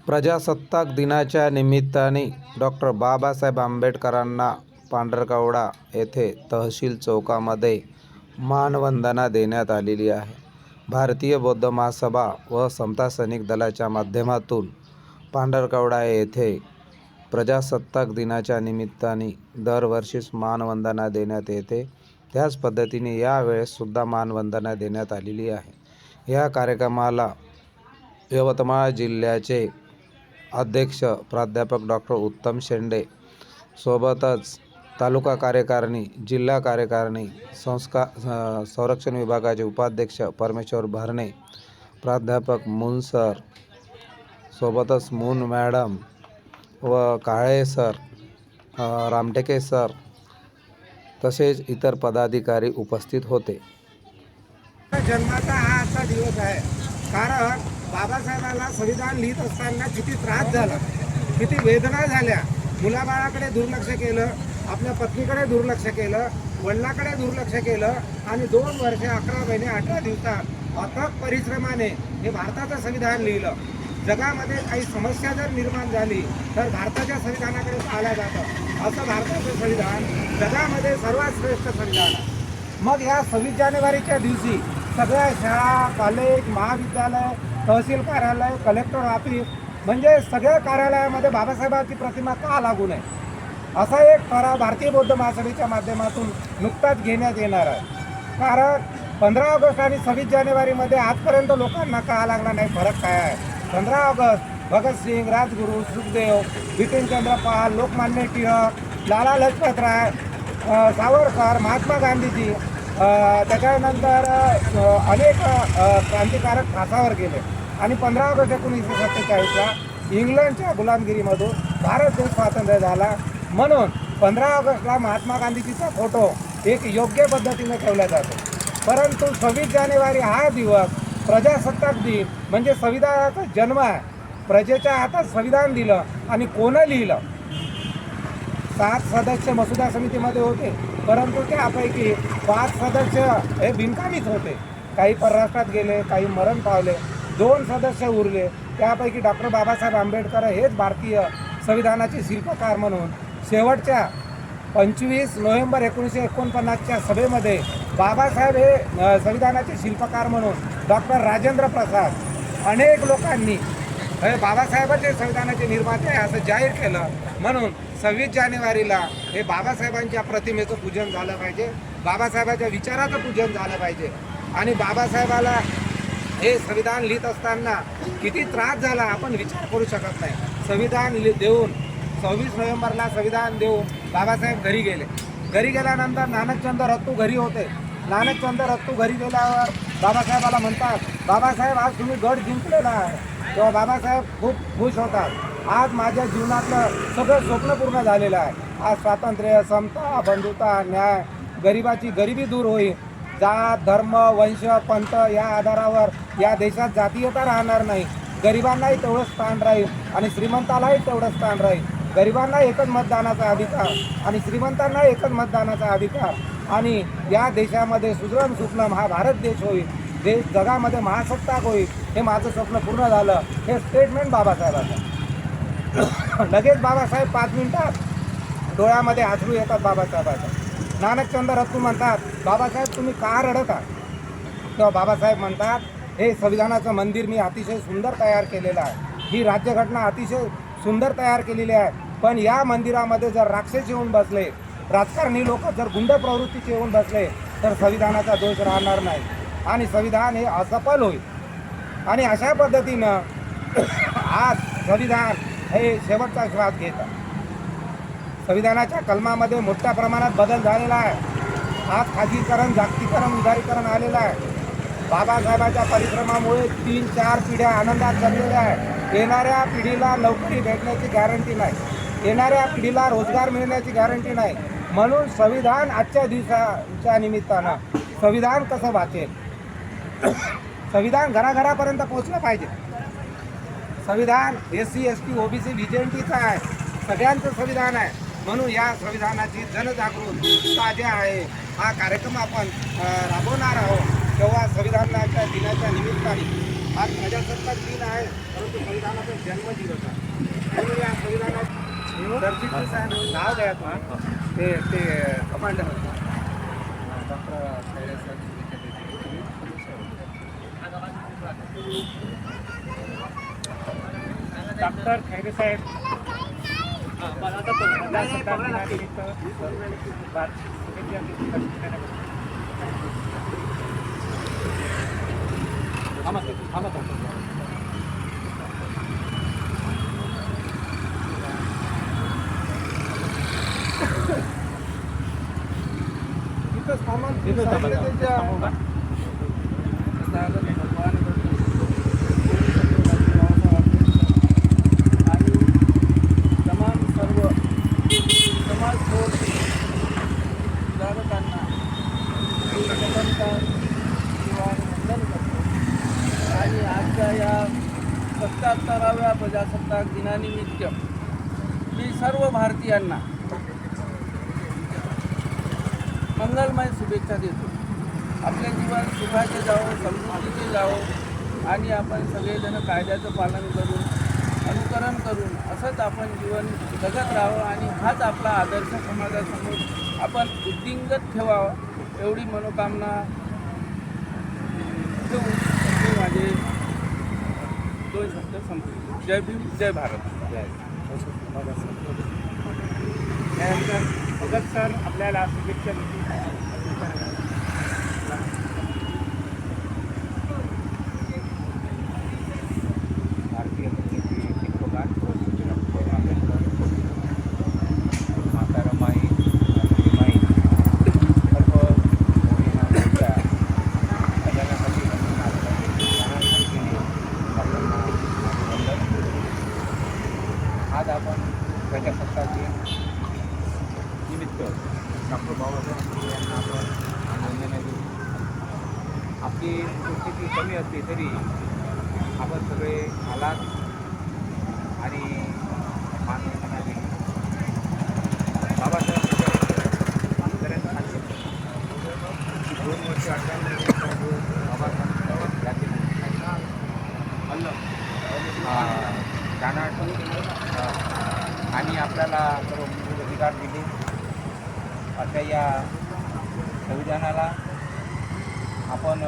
प्रजासत्ताक दिनाच्या निमित्ताने डॉक्टर बाबासाहेब आंबेडकरांना पांढरकवडा येथे तहसील चौकामध्ये मानवंदना देण्यात आलेली आहे. भारतीय बौद्ध महासभा व समता सैनिक दलाच्या माध्यमातून पांढरकवडा येथे प्रजासत्ताक दिनाच्या निमित्ताने दरवर्षीच मानवंदना देण्यात येते. त्याच पद्धतीने यावेळेससुद्धा मानवंदना देण्यात आलेली आहे. या कार्यक्रमाला यवतमाळ जिल्ह्याचे अध्यक्ष प्राध्यापक डॉक्टर उत्तम शेंडे, सोबतच तालुका कार्यकारिणी, जिल्हा कार्यकारिणी, संरक्षण विभागाचे उपाध्यक्ष परमेश्वर भरणे, प्राध्यापक मून सर, सोबतच मून मॅडम व काळे सर, रामटेके सर तसेच इतर पदाधिकारी उपस्थित होते. जन्माचा हा असा दिवस आहे, कारण बाबासाहेबांना संविधान लिहित असताना किती त्रास झाला, किती वेदना झाल्या. मुलाबाळाकडे दुर्लक्ष केलं, आपल्या पत्नीकडे दुर्लक्ष केलं, वडिलाकडे दुर्लक्ष केलं आणि 2 वर्षे 11 महिने 18 दिवसात अथक परिश्रमाने हे भारताचं संविधान लिहिलं. जगामध्ये काही समस्या जर निर्माण झाली तर भारताच्या संविधानाकडे पाहिलं जातं. असं भारताचं संविधान जगामध्ये सर्वात श्रेष्ठ संविधान आहे. मग या 26 जानेवारीच्या दिवशी सगळ्या शाळा, कॉलेज, महाविद्यालय, तहसील कार्यालय, कलेक्टर ऑफिस म्हणजे सगळ्या कार्यालयामध्ये बाबासाहेबांची प्रतिमा का लागू नये असा एक ठराव भारतीय बौद्ध महासभेच्या माध्यमातून नुकताच घेण्यात येणार आहे. कारण 15 ऑगस्ट आणि 26 जानेवारीमध्ये आजपर्यंत लोकांना का लागला नाही, फरक काय आहे? 15 ऑगस्ट भगतसिंग, राजगुरू, सुखदेव, बिपिनचंद्र पाल, लोकमान्य टिळक, लाला लजपतराय, सावरकर, महात्मा गांधीजी, त्याच्यानंतर अनेक क्रांतिकारक फासावर गेले आणि 15 ऑगस्ट 1947ला इंग्लंडच्या गुलामगिरीमधून भारत देश स्वातंत्र्य झाला. म्हणून 15 ऑगस्टला महात्मा गांधीजीचा फोटो एक योग्य पद्धतीने ठेवला जातो. परंतु 26 जानेवारी हा दिवस प्रजासत्ताक दिन म्हणजे संविधानाचा जन्म आहे. प्रजेच्या हातात संविधान दिलं आणि कोणं लिहिलं? 7 सदस्य मसुदा समितीमध्ये होते, परंतु त्यापैकी 5 सदस्य हे बिनकामीच होते. काही परराष्ट्रात गेले, काही मरण पावले. 2 सदस्य उरले. त्यापैकी डॉक्टर बाबासाहेब आंबेडकर हेच भारतीय संविधानाचे शिल्पकार म्हणून शेवटच्या 25 नोव्हेंबर 1949च्या सभेमध्ये बाबासाहेब हे संविधानाचे शिल्पकार म्हणून डॉक्टर राजेंद्र प्रसाद अनेक लोकांनी हे बाबासाहेबांचे संविधानाचे निर्माते आहे असं जाहीर केलं. म्हणून 26 जानेवारीला हे बाबासाहेबांच्या प्रतिमेचं पूजन झालं पाहिजे, बाबासाहेबांच्या विचाराचं पूजन झालं पाहिजे. आणि बाबासाहेबाला हे संविधान लिहित असताना किती त्रास झाला आपण विचार करू शकत नाही. संविधान देऊन 26 नोव्हेंबरला संविधान देऊन बाबासाहेब घरी गेले. घरी गेल्यानंतर नानकचंद रत्तू घरी होते. नानकचंद रत्तू घरी गेल्यावर बाबासाहेबाला म्हणतात, बाबासाहेब आज तुम्ही गड जिंकलेला आहे. तेव्हा बाबासाहेब खूप खुश होतात. आज माझ्या जीवनातलं सगळं स्वप्न पूर्ण झालेलं आहे. आज स्वातंत्र्य, समता, बंधुता, न्याय, गरिबाची गरिबी दूर होईल. जात, धर्म, वंश, पंथ या आधारावर या देशात जातीयता राहणार नाही. गरिबांनाही तेवढंच स्थान राहील आणि श्रीमंतालाही तेवढंच स्थान राहील. गरिबांना एकच मतदानाचा अधिकार आणि श्रीमंतांना एकच मतदानाचा अधिकार आणि या देशामध्ये सुजलाम सुफलाम हा भारत देश होईल. देश जगामध्ये महासत्ताक होईल. हे माझं स्वप्न पूर्ण झालं. हे स्टेटमेंट बाबासाहेबांचं. लगेच बाबासाहेब 5 मिनिटात डोळ्यामध्ये अश्रू येतात बाबासाहेबांच्या. नानकचंद रत्तू म्हणतात, बाबासाहेब तुम्ही का रडत आहात? तेव्हा बाबासाहेब म्हणतात, हे संविधानाचं मंदिर मी अतिशय सुंदर तयार केलेलं आहे. ही राज्यघटना अतिशय सुंदर तयार केलेली आहे. पण या मंदिरामध्ये जर राक्षस येऊन बसले, राजकारणी लोक जर गुंड प्रवृत्तीचे येऊन बसले तर संविधानाचा दोष राहणार नाही आणि संविधान हे असफल होईल. आणि अशा पद्धतीनं आज संविधान हे शेवटचा श्वास घेत आहे. संविधानाच्या कलमामध्ये मोठ्या प्रमाणात बदल झालेला आहे. आज खाजगीकरण, जागतिकीकरण, उदारीकरण आलेलं आहे. बाबासाहेबांच्या परिश्रमामुळे 3-4 पिढ्या आनंदात जगलेल्या आहेत. येणाऱ्या पिढीला नोकरी भेटण्याची गॅरंटी नाही, येणाऱ्या पिढीला रोजगार मिळण्याची गॅरंटी नाही. म्हणून संविधान आजच्या दिवसाच्या निमित्तानं संविधान कसं वाचेल? संविधान घराघरापर्यंत पोहोचलं पाहिजे. संविधान SC, ST, OBC, व्हीजेंटीचं आहे, सगळ्यांचं संविधान आहे. म्हणून या संविधानाची जनजागृती जे आहे हा कार्यक्रम आपण राबवणार आहोत. तेव्हा संविधानाच्या दिनाच्या निमित्ताने आज प्रजासत्ताक दिन आहे, परंतु संविधानाचा जन्मदिवस आहे. त्यामुळे या संविधानात सरचिटणीस साहेब नाव द्या तुम्ही. ते कमांडर डॉक्टर खैरे साहेब. डॉक्टर खैरे साहेब प्रजासत्ताक दिनानिमित्त इथंच थांबा. तमाम सर्व समाज सुधारकांना वंदन करतो. आणि आजच्या या 77व्या प्रजासत्ताक दिनानिमित्त मी सर्व भारतीयांना मंगलमय शुभेच्छा देतो. आपले जीवन सुखाचे जावो, समृद्धीचे जावो आणि आपण सगळेजण कायद्याचं पालन करून अनुकरण करून असंच आपण जीवन जगत राहावं आणि हाच आपला आदर्श समाजासमोर आपण उद्दिंगत ठेवावं एवढी मनोकामना ठेवून मी माझे 2 शब्द संपवतो. जय भीम, जय भारत. त्यानंतर भगत सर आपल्याला शुभेच्छा देतील. भारतीय जनतेचे शिल्पकार डॉक्टर आंबेडकर, माता रमाई, भीमाई सर्व मोठ्या सगळ्यांसाठी आज आपण प्रजासत्ताक दिन निमित्त डॉक्टर बाबासाहेब आंबेडकर यांना आपण वंदना देऊ. आपली परिस्थिती कमी असली तरी आपण सगळे आलात आणि मानवंदना दिली. बाबासाहेब आंबेडकरांनी सांगितलं की 2 वर्ष अडल्यानंतर बाबासाहेब जाणार आणि आपल्याला सर्व मूलभूत अधिकार दिले. अशा या संविधानाला आपण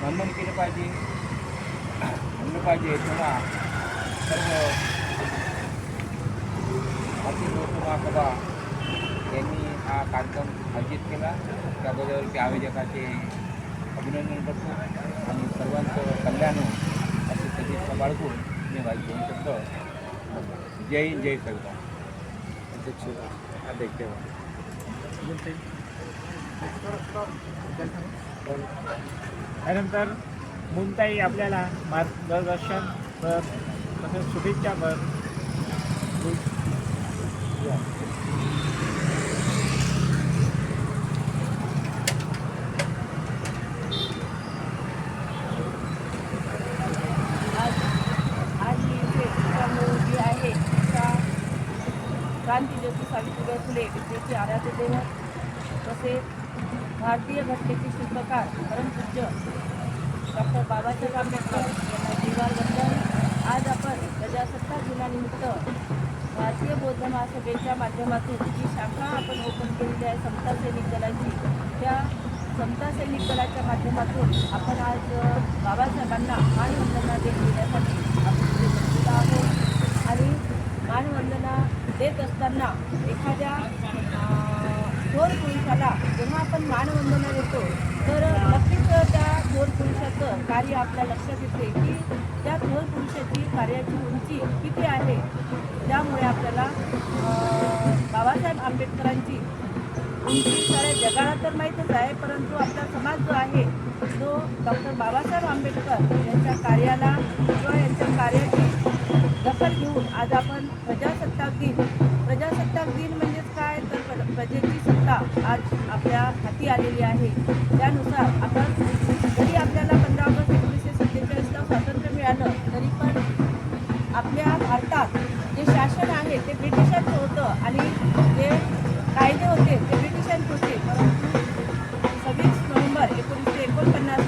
वंदन केलं पाहिजे, म्हणलं पाहिजे. तेव्हा सर्व भारतीय लोकसभा महासभा यांनी हा कार्यक्रम आयोजित केला. त्याबद्दल त्या आयोजकाचे अभिनंदन करतो आणि सर्वांचं कल्याण हो अशी सदिच्छा बाळगून मी माझे 2 शब्द जय हिंद, जय संविधान. त्यानंतर मुंताई आपल्याला मार्गदर्शन तसेच शुभेच्छा आज ही जी आहे क्रांतीज्योती सावित्रीबाई फुले विद्येचे आराध्य दैवत तसेच भारतीय घटनेचे शिल्पकार परमपूज्य डॉक्टर बाबासाहेब आंबेडकर यांना जीवार वंदन. आज आपण प्रजासत्ताक दिनानिमित्त भारतीय बौद्ध महासभेच्या माध्यमातून जी शाखा आपण ओपन केलेली आहे समता सैनिक दलाची, त्या समता सैनिक दलाच्या माध्यमातून आपण आज बाबासाहेबांना मानवंदना देण्यासाठी आपण इथे बसलेलो आहोत. आणि मानवंदना देत असताना एखाद्या थोर पुरुषाला जेव्हा आपण मानवंदना देतो तर नक्कीच त्या थोर पुरुषाचं कार्य आपल्या लक्षात येते की त्या थोर पुरुषाची कार्याची उंची किती आहे. त्यामुळे आपल्याला बाबासाहेब आंबेडकरांची उंची साऱ्या जगाला तर माहीतच आहे, परंतु आपला समाज जो आहे तो डॉक्टर बाबासाहेब आंबेडकर यांच्या कार्याला किंवा यांच्या कार्याची दखल घेऊन आज आपण प्रजासत्ताक दिन म्हणजेच काय तर प्रजेची सत्ता आज आपल्या हाती आलेली आहे. त्यानुसार आपण जरी आपल्याला 15 ऑगस्ट 1947ला स्वातंत्र्य मिळालं तरी पण आपल्या भारतात जे शासन आहे ते ब्रिटिशांचं होतं आणि जे कायदे होते ते ब्रिटिशांचे होते. परंतु 26 नोव्हेंबर 1949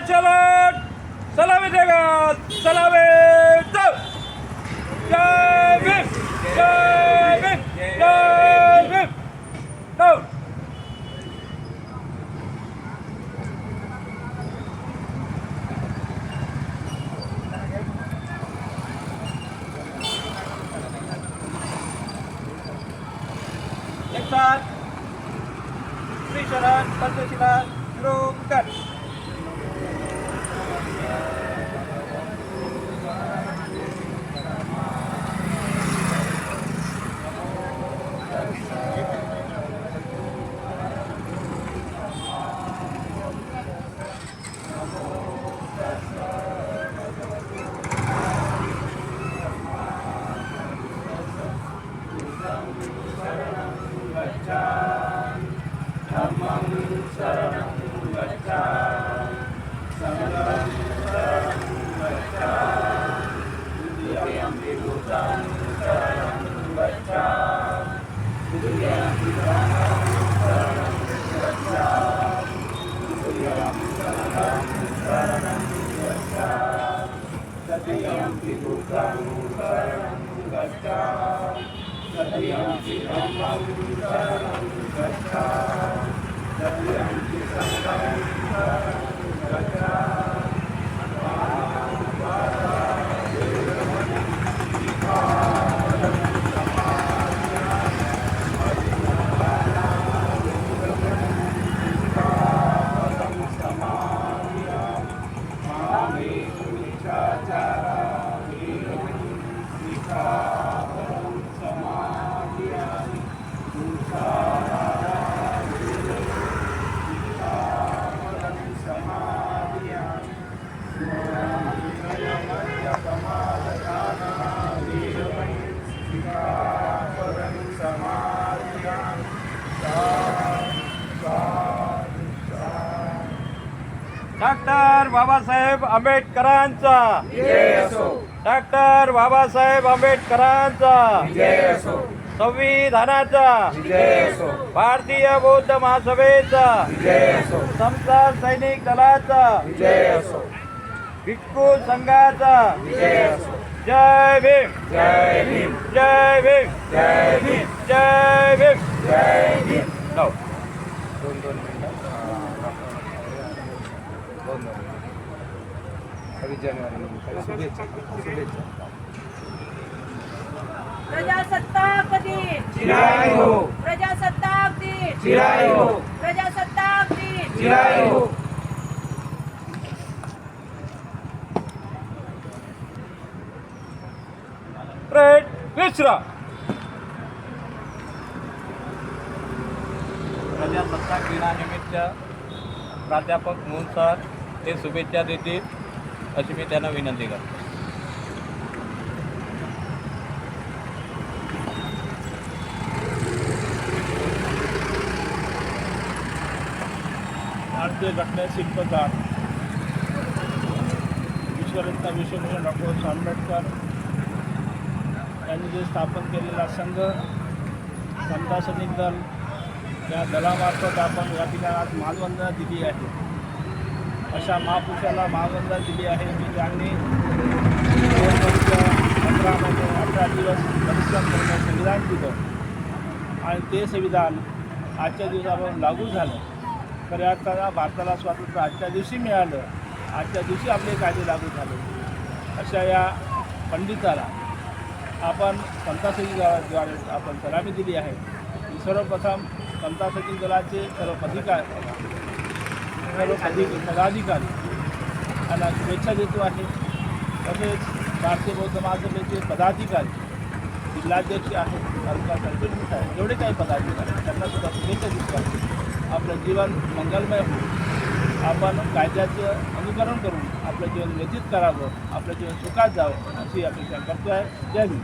जनरल सलामी देगा सलामी दो जय भीम जय भीम जय भीम दो एक साथ श्री शरण पंचशिला शुरू कर डॉक्टर बाबासाहेब आंबेडकरांचा डॉक्टर बाबासाहेब आंबेडकरांचा संविधानाचा भारतीय बौद्ध महासभेचा समता सैनिक दलाचा भिक्खू संघाचा जय भीम जय भीम जय भीम जय भीम जय भीम जय भीम दोन मिनिटं 26 जानेवारी शुभेच्छा प्रजासत्ताक दिन चिराई हो प्रजासत्ताक दिन चिराई हो प्रजासत्ताक दिन चिराई हो परेड विश्राम प्रजासत्ताक दिनानिमित्त प्राध्यापक मोहन सर हे शुभेच्छा देतील अशी मी त्यांना विनंती करतो. भारतीय घटना शिल्पकार विश्वरत्न विश्वभूषण डॉक्टर आंबेडकर यांनी जे स्थापन केलेला संघ समता सैनिक दल या दलामार्फत आपण या ठिकाणी आज मानवंदना दिली आहे. अशा महापुरुषाला मानवंदना दिली आहे की त्यांनी 2 वर्ष 15 महिने 18 दिवस परिश्रम करून संविधान दिलं आणि ते संविधान आजच्या दिवसापासून लागू झालं. खऱ्या अर्थानं भारताला स्वातंत्र्य आजच्या दिवशी मिळालं. आजच्या दिवशी आपले कायदे लागू झाले. अशा या पंडिताला आपण समता सैनिक दलाद्वारे आपण सलामी दिली आहे. सर्वप्रथम समता सैनिक दलाचे सर्व पदाधिकारी यांना शुभेच्छा देतो आहे. तसेच भारतीय बौद्ध महासभेचे पदाधिकारी, जिल्हाध्यक्ष आहेत, तालुका सरचिटणीस आहे, जेवढे काही पदाधिकारी त्यांना सुद्धा शुभेच्छा देतो आहे. आपलं जीवन मंगलमय होईल, आपण कायद्याचं अनुकरण करून आपलं जीवन व्यतीत करावं, आपलं जीवन सुखात जावं अशी अपेक्षा करतो आहे. जय हिंद.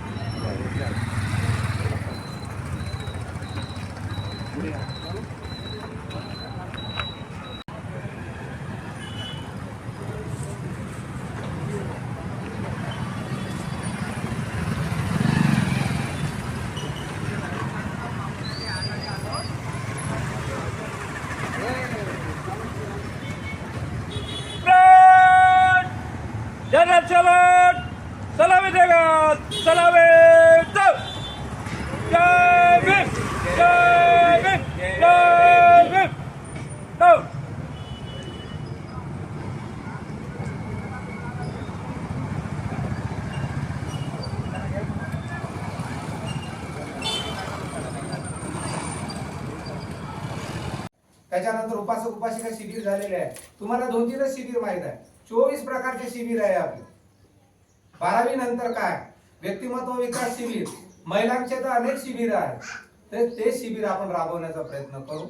जनरल सलाम सलामी देगा सलामी दो. जय भीम जय भीम जय भीम दो. त्याच्यानंतर उपासक उपासिका शिबिर झालेले आहे. तुम्हाला 2-3 शिबिर माहित आहे. 24 प्रकारचे शिबिर आहे आपले. 12वी नंतर काय व्यक्तिमत्व विकास शिबिर, महिलांचे तर अनेक शिबिर आहेत. तर ते शिबिर आपण राबवण्याचा प्रयत्न करू.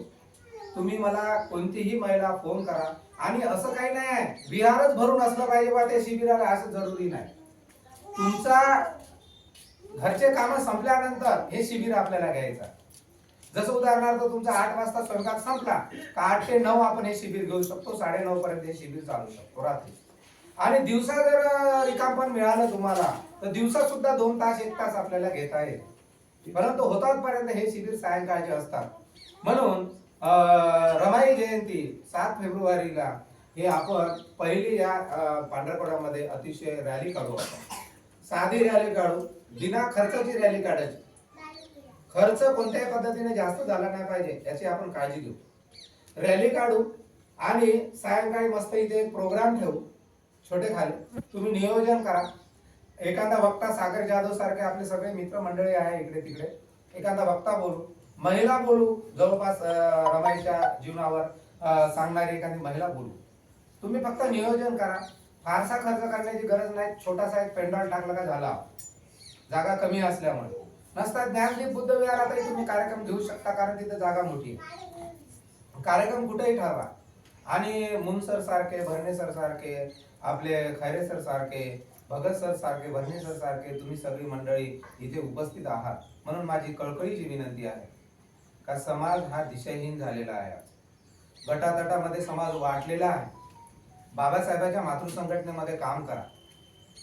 तुम्ही मला कोणतीही महिला फोन करा. आणि असं काही नाही आहे बिहारच भरून असलं पाहिजे बा त्या शिबिराला, असं जरुरी नाही. तुमचा घरचे कामं संपल्यानंतर हे शिबिर आपल्याला घ्यायचं. जसं उदाहरणार्थ तुमचा 8 वाजता स्वयंपाक संपला का 8 ते 9 आपण हे शिबिर घेऊ शकतो. 9:30 पर्यंत हे शिबिर चालू शकतो रात्री. आणि दिवसा जर रिकामपण मिळालं तुम्हाला तर दिवसा सुद्धा 2 तास 1 तास आपल्याला घेता येईल. परंतु होतात पर्यंत हे शिबिर सायंकाळचे असतात. म्हणून रमाई जयंती 7 फेब्रुवारीला हे आपण पहिली या पांढरकवड्यामध्ये अतिशय रॅली काढू. आपण साधी रॅली काढू, बिना खर्चाची रॅली काढायची. खर्च कोणत्याही पद्धतीने जास्त झाला नाही पाहिजे याची आपण काळजी घेऊ. रॅली काढू आणि सायंकाळी मस्त इथे एक प्रोग्राम ठेवू छोटे खाली. तुम्ही नियोजन करा. एखादा वक्ता सागर जाधव सारखे आपले सगळे मित्रमंडळी आहे इकडे तिकडे, एखादा वक्ता बोलू, महिला बोलू, जवळपास रमाईच्या जीवनावर सांगणारी एखादी महिला बोलू. तुम्ही फक्त नियोजन करा. फारसा खर्च करण्याची गरज नाही. छोटासा एक पेंडॉल टाकला का झाला. जागा कमी असल्यामुळे नसता ज्ञानदीप बुद्ध विहारातही तुम्ही कार्यक्रम घेऊ शकता, कारण तिथे जागा मोठी आहे. कार्यक्रम कुठेही ठरवा. आणि मुनसर सारखे, भरणे सर सारखे, आपले खैरे सर सारखे, भगत सर सारखे, भरणे सर सारखे तुम्ही सगळी मंडळी इथे उपस्थित आहात. म्हणून माझी कळकळीची विनंती आहे का समाज हा दिशाहीन झालेला आहे. गटातटामध्ये समाज वाटलेला आहे. बाबासाहेबांच्या मातृसंघटनेमध्ये काम करा.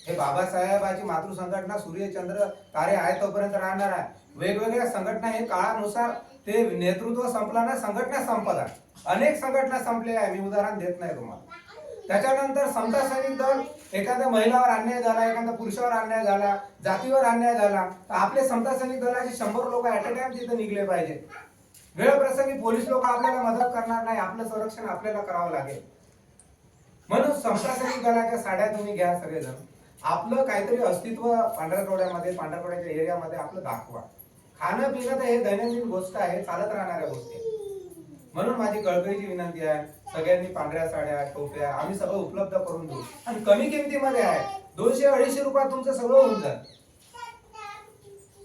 हे बाबासाहेबांची मातृसंघटना सूर्यचंद्र तारे आहे तोपर्यंत राहणार आहे. वेगवेगळ्या संघटना हे काळानुसार ते नेतृत्व संपला ना, संघटना संपत आहे. अनेक संघटना संपलेल्या आहे. मी उदाहरण देत नाही तुम्हाला. त्याच्यानंतर समता सैनिक दल, एखाद्या महिलावर अन्याय झाला, एखाद्या पुरुषावर अन्याय झाला, जातीवर अन्याय झाला तर आपले समता सैनिक दलाचे 100 लोक ऍट अ टाइम तिथे निघले पाहिजे. वेळप्रसंगी पोलीस लोक आपल्याला मदत करणार नाही. आपलं संरक्षण आपल्याला करावं लागेल. म्हणून समता सैनिक दलाच्या साड्या तुम्ही घ्या सगळेजण. आपलं काहीतरी अस्तित्व पांढरकवड्यामध्ये, पांढरकवड्याच्या एरियामध्ये आपलं दाखवा. खाणं पिणं तर हे दैनंदिन गोष्ट आहे, चालत राहणाऱ्या गोष्टी. म्हणून माझी कळकळीची विनंती आहे सगळ्यांनी पांढऱ्या साड्या, टोप्या आम्ही सगळं उपलब्ध करून देऊ. आणि कमी किमतीमध्ये आहे. 200-250 रुपयात तुमचं सगळं होऊन जाईल.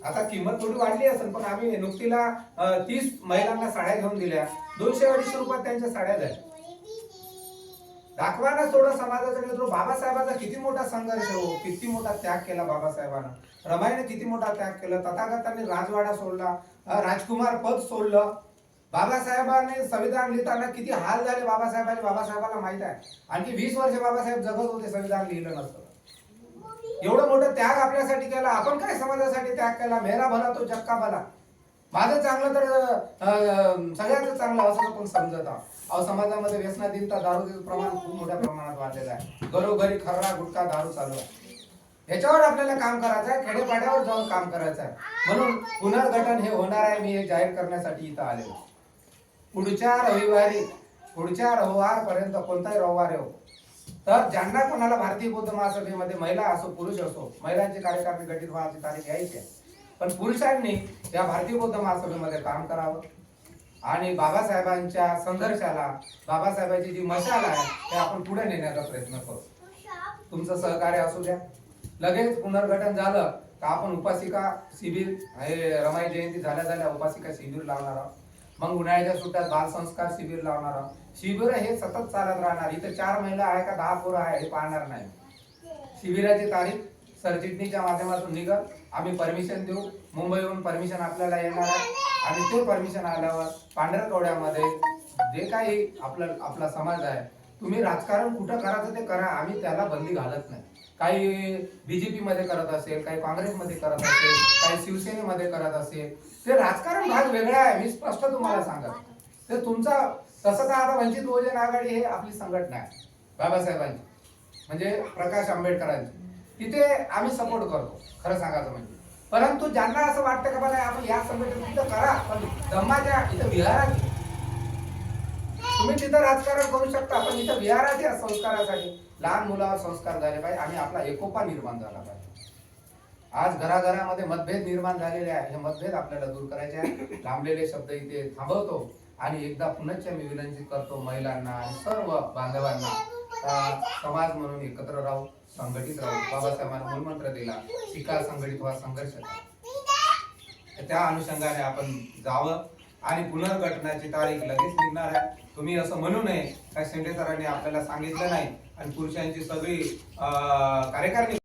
आता किंमत थोडी वाढली असेल पण आम्ही नुकतीला 30 महिलांना साड्या घेऊन दिल्या. 200-250 रुपयात त्यांच्या साड्या झाल्या. दाखवा ना थोडं समाजाचं नेतृत्व. बाबासाहेबांचा किती मोठा संघर्ष हो, किती मोठा त्याग केला बाबासाहेबांना. रमाईने किती मोठा त्याग केला. तथागतांनी राजवाडा सोडला, राजकुमार पद सोडलं. बाबासाहेबांनी संविधान लिहिताना किती हाल झाले बाबासाहेबांचे, बाबासाहेबांना माहित आहे. आणखी 20 वर्ष बाबासाहेब जगत होते संविधान लिहिलं नसतं. एवढं मोठं त्याग आपल्यासाठी केला. आपण काय समाजासाठी त्याग केला. मेरा भला तो जग का भला. माझं चांगलं तर सगळ्यांचं चांगलं असं पण समजत आहोत. समाजामध्ये व्यसनाधीनता, दारूचं प्रमाण खूप मोठ्या प्रमाणात वाढलेलं आहे. घरोघरी खर्रा, गुटखा, दारू चालू आहे. ह्याच्यावर आपल्याला काम करायचं आहे. खेडेपाड्यावर जाऊन काम करायचं आहे. म्हणून पुनर्गठन हे होणार आहे. मी हे जाहीर करण्यासाठी इथं आलेलो. पुढच्या रविवार पर्यंत कोणताही रविवार हो, तर ज्यांना कोणाला भारतीय बौद्ध महासभेमध्ये महिला असो पुरुष असो महिलांचे कार्यकारिणी गठीत व्हायची तारीख यायची आहे, पण पुरुषांनी या भारतीय बौद्ध महासभेमध्ये काम करावं आणि बाबासाहेबांच्या संघर्षाला बाबासाहेबांची जी मशाल आहे ते आपण पुढे नेण्याचा प्रयत्न करू. तुमचं सहकार्य असू द्या. लगेच पुनर्गठन झालं तर आपण उपासिका शिबिर हे रमाई जयंती झाल्या उपासिका शिबिर लावणार आहोत. मग उन्हाळ्याच्या सुट्ट्यात बाल संस्कार शिबिर लावणार आहोत. शिबिर हे सतत चालत राहणार. इथे 4 महिला आहे का 10 पोरं आहे हे पाहणार नाही. शिबिराची तारीख सरचिटणीच्या माध्यमातून निघत, आम्ही परमिशन देऊ. मुंबईहून परमिशन आपल्याला येणार आहे आणि ते परमिशन आल्यावर पांढरकवड्यामध्ये जे काही आपला समाज आहे, तुम्ही राजकारण कुठं करायचं ते करा, आम्ही त्याला बंदी घालत नाही. काही बीजेपी मध्ये करत असेल, काही काँग्रेसमध्ये करत असेल, काही शिवसेनेमध्ये करत असेल, ते राजकारण भाग वेगळा आहे. मी स्पष्ट तुम्हाला सांगत, ते तुमचा तसं तर आता वंचित बहुजन आघाडी हे आपली संघटना आहे बाबासाहेबांची म्हणजे प्रकाश आंबेडकरांची, तिथे आम्ही सपोर्ट करतो खरं सांगायचं म्हणजे. परंतु ज्यांना असं वाटतं का बाबा आपण या संघटनेत तिथं करा, पण धम्माच्या इथं विहारात तुम्ही तिथं राजकारण करू शकता, पण इथं विहाराच्या संस्कारासाठी लहान मुलावर संस्कार झाले पाहिजे आणि आपला एकोपा निर्माण झाला पाहिजे. आज घराघरामध्ये मतभेद निर्माण झालेले आहे, हे मतभेद आपल्याला दूर करायचे आहे. लांबलेले शब्द इथे थांबवतो आणि एकदा पुनश्च मी विनंती करतो महिलांना आणि सर्व बांधवांना समाज म्हणून एकत्र राहू, संघटित राहू. बाबासाहेबांनी मूलमंत्र दिला, शिका, संघटित व्हा, संघर्ष करा. त्या अनुषंगाने आपण जावं आणि पुनर्गठनाची तारीख लगेच निघणार आहे. तुम्ही असं म्हणू नये काय शेंडे सरांनी आपल्याला सांगितलं नाही आणि पुरुषांची सगळी कार्यकारिणी